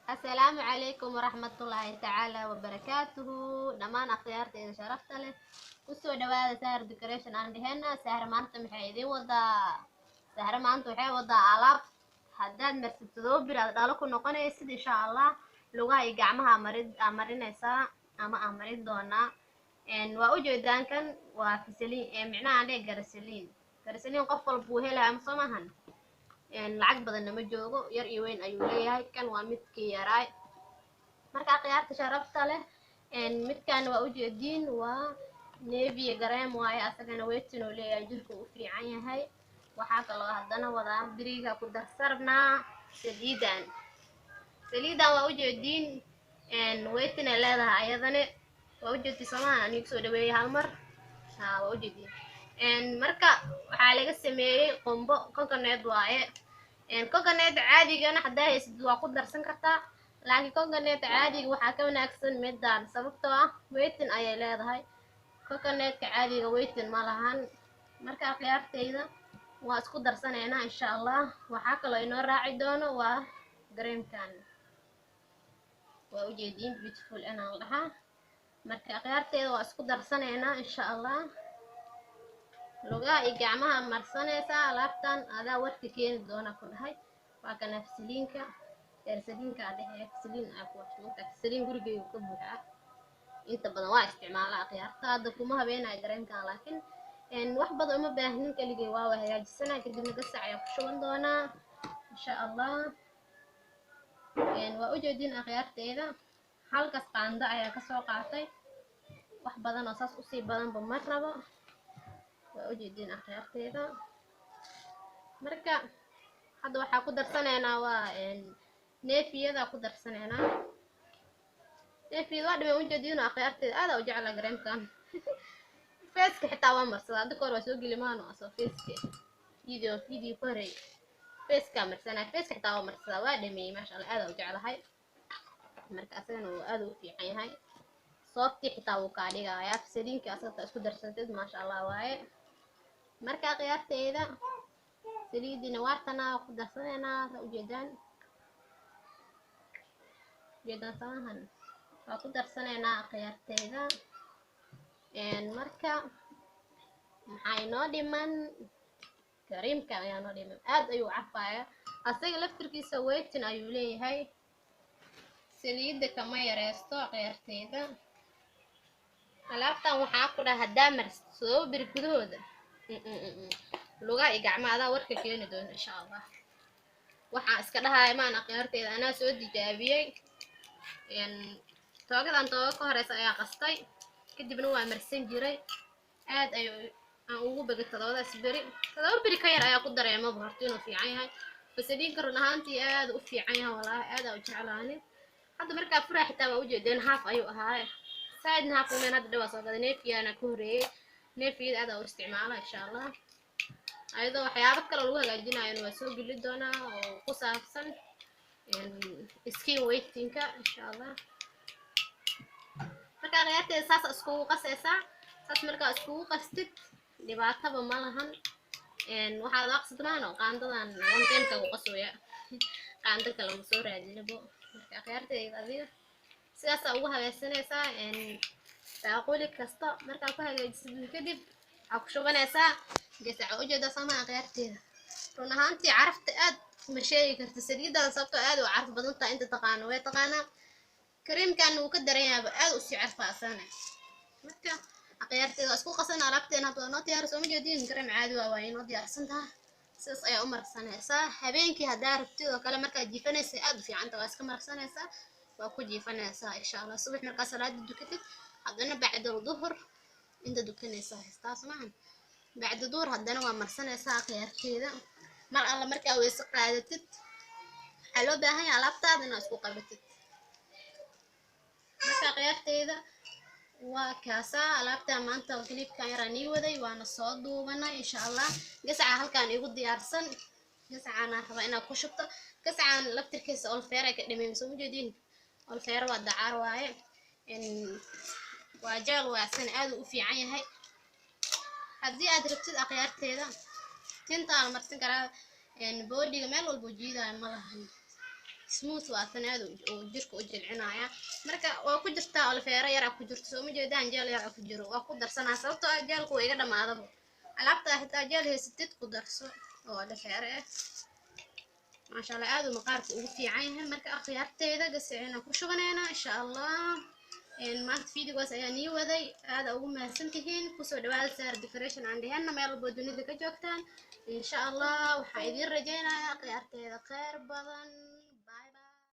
السلام عليكم ورحمة الله تعالى وبركاته. دمان أخيارتي إذا شرفت له كسو دوادا سهر ديكوريشن عندي هنا سهر مانتا محيدي ودا سهر مانتا وحي ودا ألاب هداد مرسبتدو براد دالكو نقوني يسد إن شاء الله لغا يقعمها أمرين إسا أما أمرين دونا إن وأوجودان كان وفسلين معناها عليه قرسلين قفل بوهيلا أمصمهن lacag badanna ma joogo yar iyo weyn ayuu leeyahay kan waa midkii yaraay marka qiyaarta sharafta leh midkan waa ujeediin waa navy gareem waaye asagana weytin uu leeyahay jirka uu fiican yahay waxaa kaloo haddana wadaa biriga ku darsarnaa saliidan waa ujeediin weytin ay leedahay ayadana waa ujeedii samahan anigu soo dhaweeyay hal mar waa ujeediin marka waxaa laga sameeyay qumbo coconut waaye coconut caadigana hadaa haysid waa ku darsan kartaa laakiin coconut caadiga waxaa ka wanaagsan midaan sababtoo ah weytin ayay leedahay coconutka caadiga weytin ma lahan marka khiyaarteyda waa isku darsaneynaa insha allah waxaa kaloo inoo raaci doono waa gareemkan waa ujeediin beautiful inaan dhahaa marka khiyaarteyda waa isku darsaneynaa insha allah lugaha iyo gacmaha marsanaysaa alaabtan adaa warka keeni doona ku dhahay waa kana fasaliinka fasaliin gurigeyga ka buuxa inta badan waa isticmaalaa khiyaarta hadda kuma habeenayo gareemkan laakiin wax badan uma baahnin keligay waa hagaajisanaa kadibna gasac ayaa ku shuban doonaa insha allah waa ujeedin khiyaarteeda halkaas qaando ayaa kasoo qaatay wax badan oo saas usii badanba ma rabo ujeedin akhyaarteeda marka hadda waxaa ku darsaneynaa waa neefiyada ku darsaneynaa neefiyada waa dhibay ujeedin akhyaarteeda aad u jecla gareemkan feeska xitaa waa marsadaa hadda kahor waa soo geli maano asoo feeska video ku horeey feeska marsanaa feeska xitaa waa marsadaa waa dhameeyey maasha allah aad u jeclahay marka asagana uu aad u fiican yahay sooftii xitaa wuu kaa dhigayaa fasaliinka asagta isku darsatid maasha allah waaye marka khiyaarteeda saliidina waartana ku darsaneynaa ujeedaan samahan waa ku darsaneynaa khiyaarteeda marka maxaa inoo dhiman kareemka ayaa noo dhiman aad ayuu carfaya asaga laftirkiisa weytin ayuu leeyahay saliida kama yareysto khiyaarteeda alaabtan waxaa ku dhaha hadaa marsid soo biri gudahooda lugaha iyo gacmaha adaa warka keeni doona insha allah waxaa iska dhahaya maana khiyaarteeda anaa soo tijaabiyey toogadan tooga ka horeysa ayaa qastay kadibna waa marsan jiray aad aan ugu bagay 7 beri ka yar ayaa ku dareemaba horta inuu fiican yahay fasaliinka run ahaantii aad u fiican yahay walaahi aad u jeclaani hadda markaa furaa xitaa waa ujeedeen haaf ayuu ahaa saidna haaf umeen hadda dhawaa soo gaday neefiyana ku horeeyey neefiyada aad u isticmaala insha allah ayadoo waxyaabo kale lagu hagaajinayo waa soo geli doonaa oo ku saabsan skin weightinka insha allah marka khiyaarteeda saas iskugu qasaysaa saas markaa iskugu qastid dhibaataba ma lahan waxaad aqsadmaan oo qaandadan wanteemka ku qasooya qaando kale ma soo raadinabo marka khiyaarteeda adiga sidaas ugu hagaajisanaysaa baaquli kasta markaa ku hagaajisid kadib waxaa ku shubanaysaa gasaca ujeeda samaa khiyaarteeda run ahaantii carafta aad ma sheegi karta saliidan sababtoo aad u caraf badan tahay inta taqaano way taqaanaa kareemkan uu ka daranyaaba aad u sii carfaasana marka khiyaarteeda isku qasan alaabteena hadda noo diyaarsan soo ma jeedin kareem caadi waa inoo diyaarsan tahay sidaas ayaa u marsanaysaa habeenkii hadaa rabtid oo kale markaa jiifanaysa aad u fiican tahay waa iska marsanaysaa waa ku jiifanaysaa insha allah subax markaa salaada dukatid haddana bacda duhur inta dukanaysaa heestaas maahan bacda duhur haddana waa marsanaysaa khiyaarteeda mar alla markaa weyse qaadatid waxaa loo baahan yahay alaabtaada inaad isku qabatid marka khiyaarteeda waa kaasaa alaabtaa maanta clipkan yaraan ii waday waana soo duubanay insha allah gasaca halkaan igu diyaarsan gasacana raba inaad ku shubto gasacaan laftirkiisa olfeera ka dhameeyay soo jeedin olfeera waa dacar waaye waa jeel waasan aad u fiican yahay haddii aad rabtid khiyaarteeda tinta aan marsan karaa boodiga meel walba jiidayo ma lahan smooth waasanaad oo jirka u jilcinaya marka waa ku jirtaa olfeera yar ku jirto soo ma jeedaan jeel yar ku jiro waa ku darsanaa sababtoo ah jeelku way iga dhamaadaba alaabta xitaa jeel haysatid ku darso oo olfeera ما شاء الله عادوا مقارب وفي عينها مركا خيارتيدا قسعنا كشغنينا إن شاء الله إن ما فيديو قاس يعني وذي هذا أول ما سنتهين كسر دوال سعر ديكوريشن عندي هنا ما يلبوا دنيا ذيك جوكتان إن شاء الله وحيدين رجينا خيارتيدا خير بدن